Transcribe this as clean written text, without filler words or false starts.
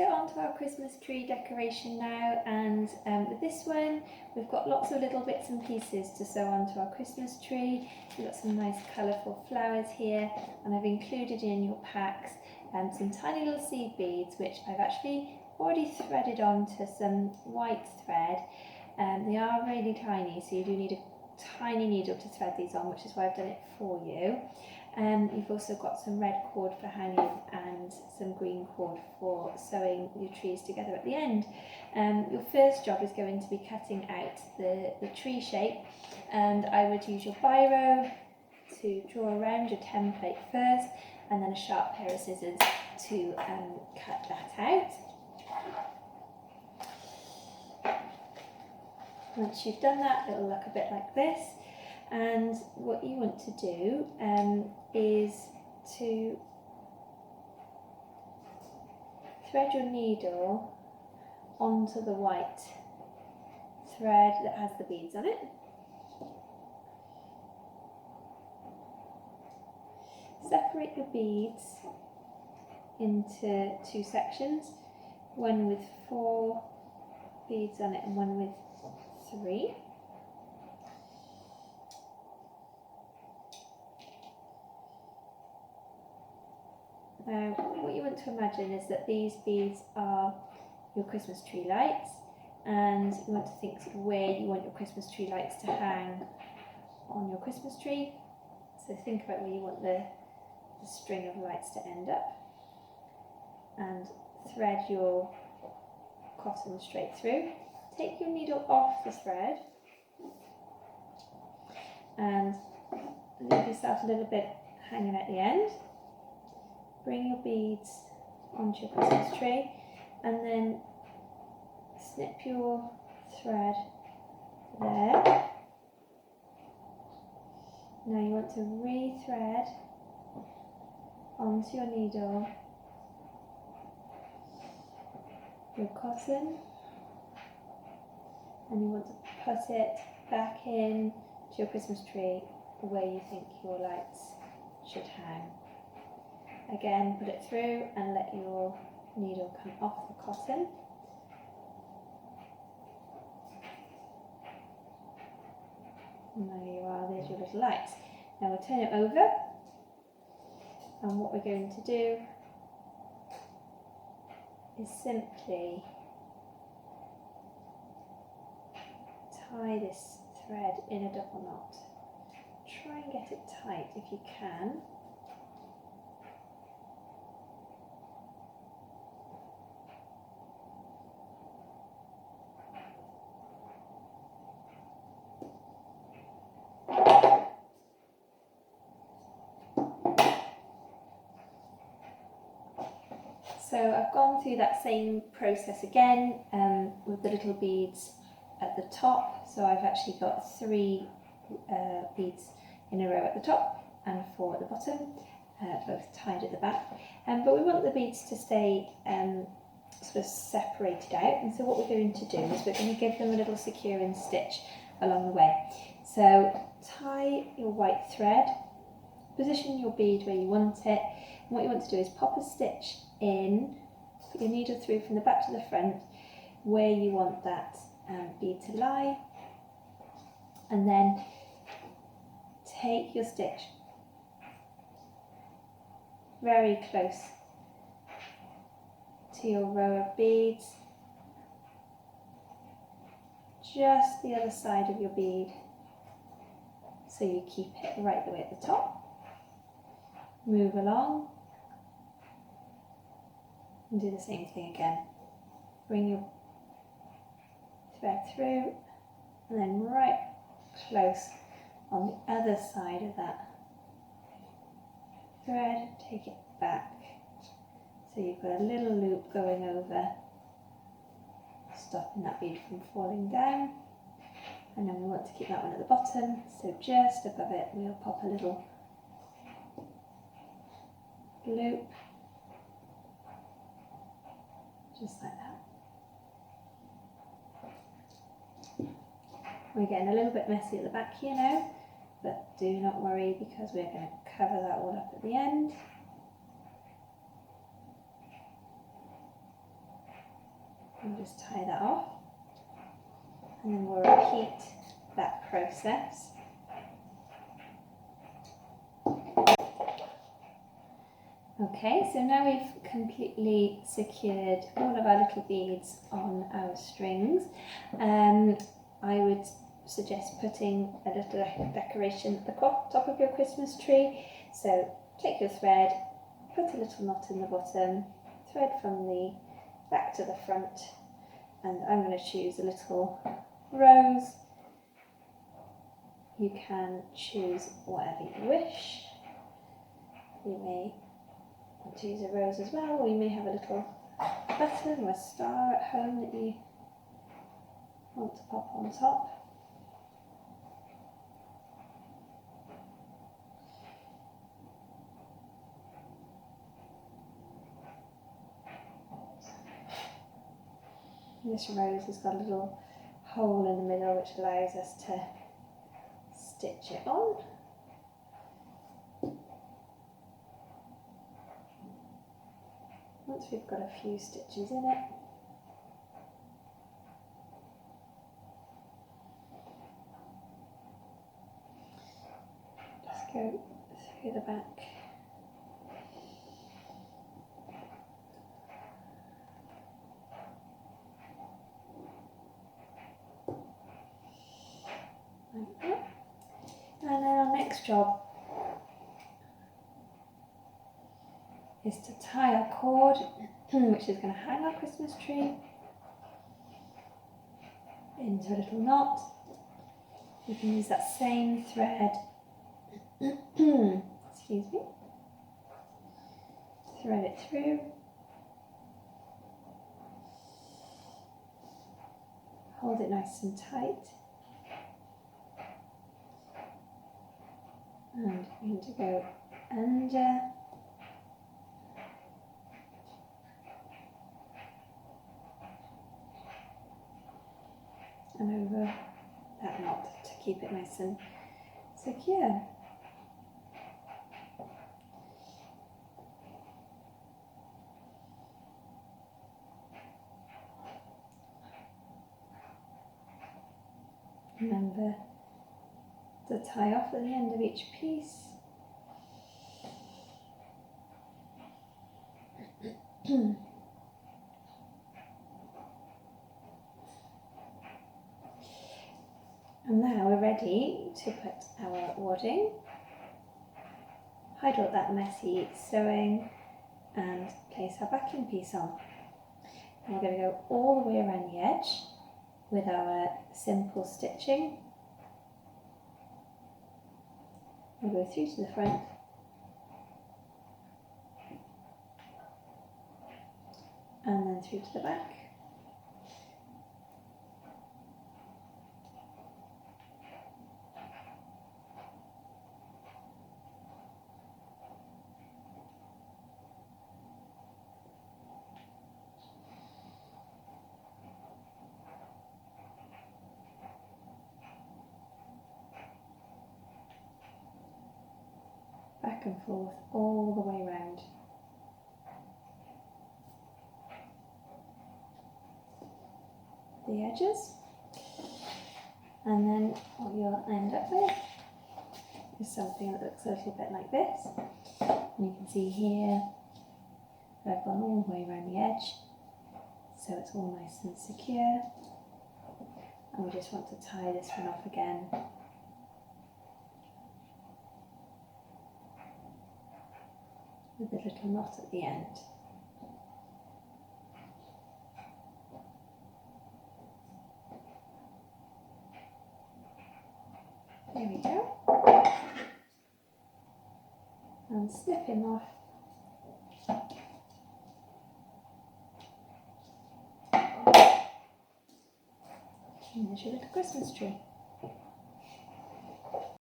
onto our Christmas tree decoration now, and with this one we've got lots of little bits and pieces to sew onto our Christmas tree. We've got some nice colourful flowers here, and I've included in your packs some tiny little seed beads which I've actually already threaded onto some white thread. They are really tiny, so you do need a tiny needle to thread these on, which is why I've done it for you. You've also got some red cord for hanging and some green cord for sewing your trees together at the end. Your first job is going to be cutting out the tree shape, and I would use your biro to draw around your template first, and then a sharp pair of scissors to cut that out. Once you've done that, it'll look a bit like this. And what you want to do is to thread your needle onto the white thread that has the beads on it. Separate your beads into two sections, one with 4 beads on it and one with 3. Now, what you want to imagine is that these beads are your Christmas tree lights, and you want to think where you want your Christmas tree lights to hang on your Christmas tree. So think about where you want the string of lights to end up, and thread your cotton straight through. Take your needle off the thread and leave yourself a little bit hanging at the end. Bring your beads onto your Christmas tree, and then snip your thread there. Now you want to re-thread onto your needle your cotton, and you want to put it back in to your Christmas tree where you think your lights should hang. Again, put it through and let your needle come off the cotton. And there you are, there's your little lights. Now we'll turn it over, and what we're going to do is simply tie this thread in a double knot. Try and get it tight if you can. So I've gone through that same process again with the little beads at the top. So I've actually got 3 beads in a row at the top and 4 at the bottom, both tied at the back. But we want the beads to stay sort of separated out, and so what we're going to do is we're going to give them a little securing stitch along the way. So tie your white thread, position your bead where you want it, and what you want to do is pop a stitch in, put your needle through from the back to the front where you want that bead to lie, and then take your stitch very close to your row of beads, just the other side of your bead, so you keep it right the way at the top. Move along and do the same thing again. Bring your thread through, and then right close on the other side of that thread, take it back. So you've got a little loop going over, stopping that bead from falling down. And then we want to keep that one at the bottom, so just above it we'll pop a little loop, just like that. We're getting a little bit messy at the back here now, but do not worry, because we're going to cover that all up at the end. and just tie that off, and then we'll repeat that process. Okay, so now we've completely secured all of our little beads on our strings. I would suggest putting a little decoration at the top of your Christmas tree. So take your thread, put a little knot in the bottom, thread from the back to the front, and I'm going to choose a little rose. You can choose whatever you wish. You may want to use a rose as well, or you may have a little button or a star at home that you want to pop on top. This rose has got a little hole in the middle which allows us to stitch it on. Once we've got a few stitches in it, just go through the back. Like that. And then our next job is to tie our cord, which is going to hang our Christmas tree, into a little knot. You can use that same thread, excuse me, thread it through, hold it nice and tight, and you need to go under, and over that knot to keep it nice and secure. Remember to tie off at the end of each piece. And now we're ready to put our wadding, hide all that messy sewing, and place our backing piece on. And we're going to go all the way around the edge with our simple stitching. We'll go through to the front, and then through to the back. Back and forth all the way round. The edges, and then what you'll end up with is something that looks a little bit like this. And you can see here that I've gone all the way around the edge, so it's all nice and secure, and we just want to tie this one off again. With a little knot at the end. There we go. And snip him off. And there's your little Christmas tree.